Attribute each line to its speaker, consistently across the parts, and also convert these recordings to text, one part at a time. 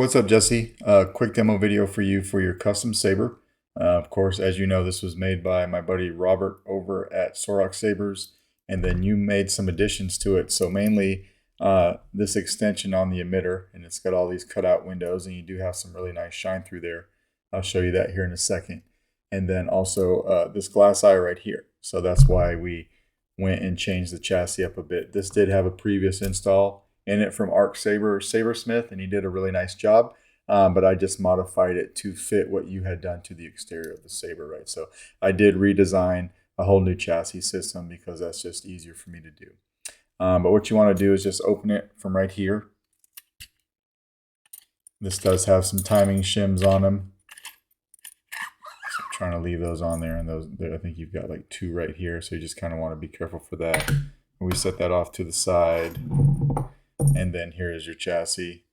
Speaker 1: What's up, Jesse? Quick demo video for you for your custom saber. Of course, as you know, this was made by my buddy Robert over at Soroc Sabers, and then you made some additions to it. So mainly this extension on the emitter, and it's got all these cutout windows, and you do have some really nice shine through there. I'll show you that here in a second. And then also this glass eye right here. So that's why we went and changed the chassis up a bit. This did have a previous install in it from KR Sabersmith, and he did a really nice job. But I just modified it to fit what you had done to the exterior of the saber, right? So I did redesign a whole new chassis system because that's just easier for me to do. But what you want to do is just open it from right here. This does have some timing shims on them. So I'm trying to leave those on there, and those I think you've got like 2 right here, so you just kind of want to be careful for that. We set that off to the side. And then here is your chassis.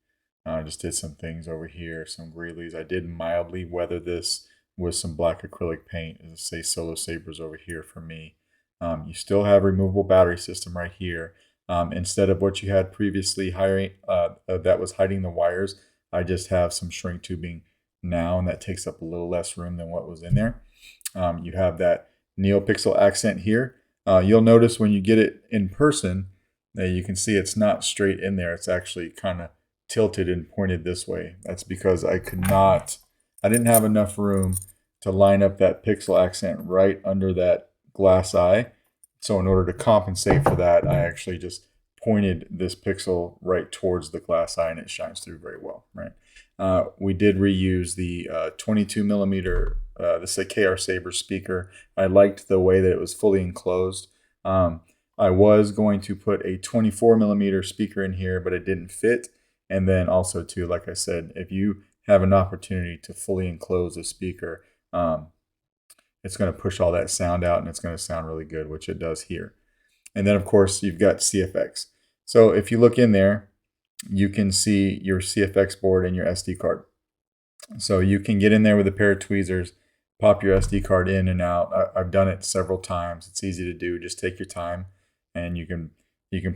Speaker 1: I just did some things over here, some greelies. I did mildly weather this with some black acrylic paint, as say Solo Sabers over here for me. You still have a removable battery system right here. Instead of what you had previously that was hiding the wires, I just have some shrink tubing now, and that takes up a little less room than what was in there. You have that NeoPixel accent here. You'll notice when you get it in person, now you can see it's not straight in there. It's actually kind of tilted and pointed this way. That's because I didn't have enough room to line up that pixel accent right under that glass eye. So in order to compensate for that, I actually just pointed this pixel right towards the glass eye, and it shines through very well, right? We did reuse the 22 millimeter, this is a KR Sabers speaker. I liked the way that it was fully enclosed. I was going to put a 24 millimeter speaker in here, but it didn't fit. And then also too, like I said, if you have an opportunity to fully enclose a speaker, it's going to push all that sound out, and it's going to sound really good, which it does here. And then of course you've got CFX. So if you look in there, you can see your CFX board and your SD card. So you can get in there with a pair of tweezers, pop your SD card in and out. I've done it several times. It's easy to do. Just take your time, and you can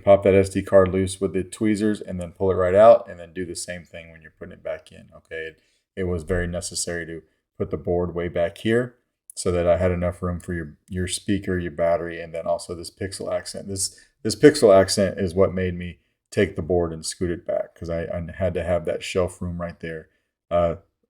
Speaker 1: pop that SD card loose with the tweezers and then pull it right out, and then do the same thing when you're putting it back in. Okay, it was very necessary to put the board way back here so that I had enough room for your speaker, your battery, and then also this pixel accent. This pixel accent is what made me take the board and scoot it back, because I had to have that shelf room right there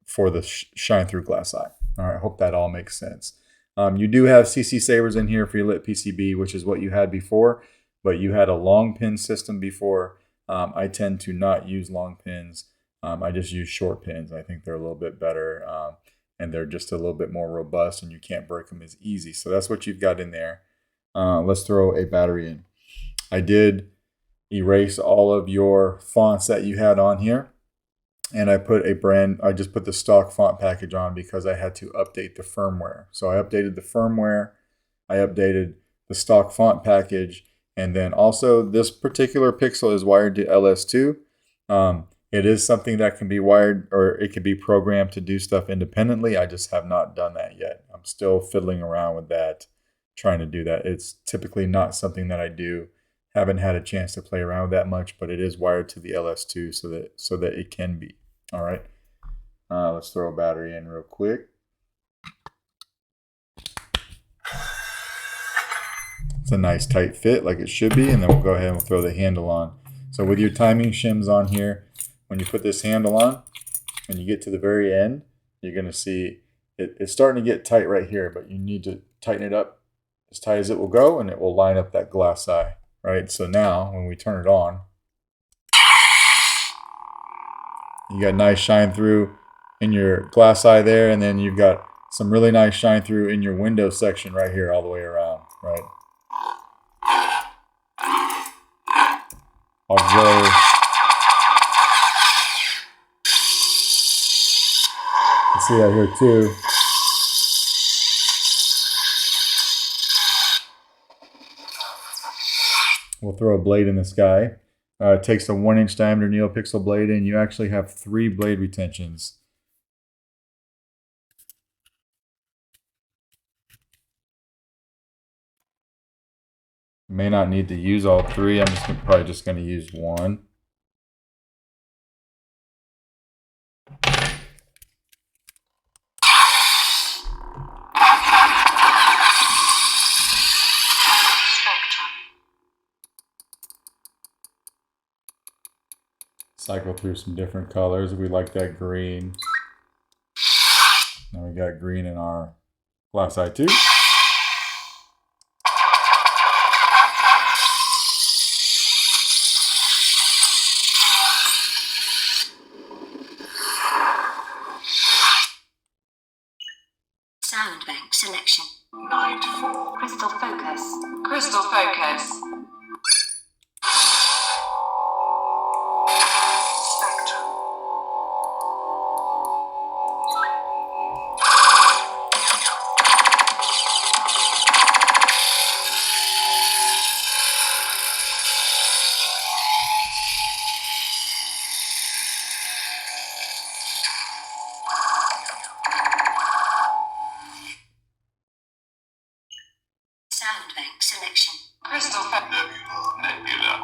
Speaker 1: for the shine through glass eye. All right, I hope that all makes sense. You do have CC Sabers in here for your lit PCB, which is what you had before, but you had a long pin system before. I tend to not use long pins. I just use short pins. I think they're a little bit better, and they're just a little bit more robust, and you can't break them as easy. So that's what you've got in there. Let's throw a battery in. I did erase all of your fonts that you had on here, and I just put the stock font package on because I had to update the firmware. So I updated the firmware, I updated the stock font package, and then also this particular pixel is wired to LS2. It is something that can be wired, or it can be programmed to do stuff independently. I just have not done that yet. I'm still fiddling around with that, trying to do that. It's typically not something that I do. Haven't had a chance to play around with that much, but it is wired to the LS2 so that it can be. All right. Let's throw a battery in real quick. It's a nice tight fit like it should be, and then we'll go ahead and we'll throw the handle on. So with your timing shims on here, when you put this handle on and you get to the very end, you're going to see it's starting to get tight right here, but you need to tighten it up as tight as it will go, and it will line up that glass eye. Right, so now when we turn it on, you got nice shine through in your glass eye there, and then you've got some really nice shine through in your window section right here all the way around, right? Auxiliary. You see that here too. We'll throw a blade in this guy. It takes a 1-inch diameter NeoPixel blade, and you actually have 3 blade retentions. May not need to use all 3. I'm probably just going to use 1. cycle through some different colors. We like that green. Now we got green in our glass eye too.
Speaker 2: Sound bank selection.
Speaker 3: Night 4.
Speaker 2: Crystal focus.
Speaker 3: Crystal focus. Spectrum.
Speaker 2: Sound bank selection.
Speaker 3: Crystal focus. Nebula.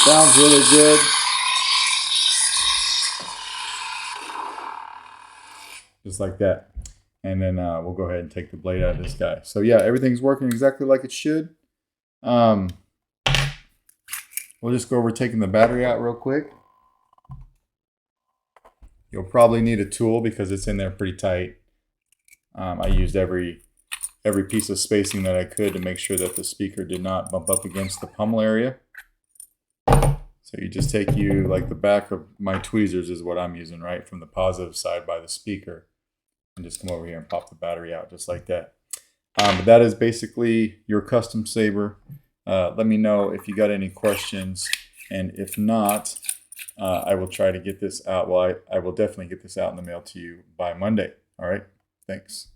Speaker 1: Sounds really good. Just like that. And then we'll go ahead and take the blade out of this guy. So yeah, everything's working exactly like it should. We'll just go over taking the battery out real quick. You'll probably need a tool because it's in there pretty tight. I used every piece of spacing that I could to make sure that the speaker did not bump up against the pommel area. So you just take like the back of my tweezers is what I'm using, right, from the positive side by the speaker, and just come over here and pop the battery out just like that. But that is basically your custom saber. Let me know if you got any questions, and if not, I will try to get this out. Well, I will definitely get this out in the mail to you by Monday. All right, thanks.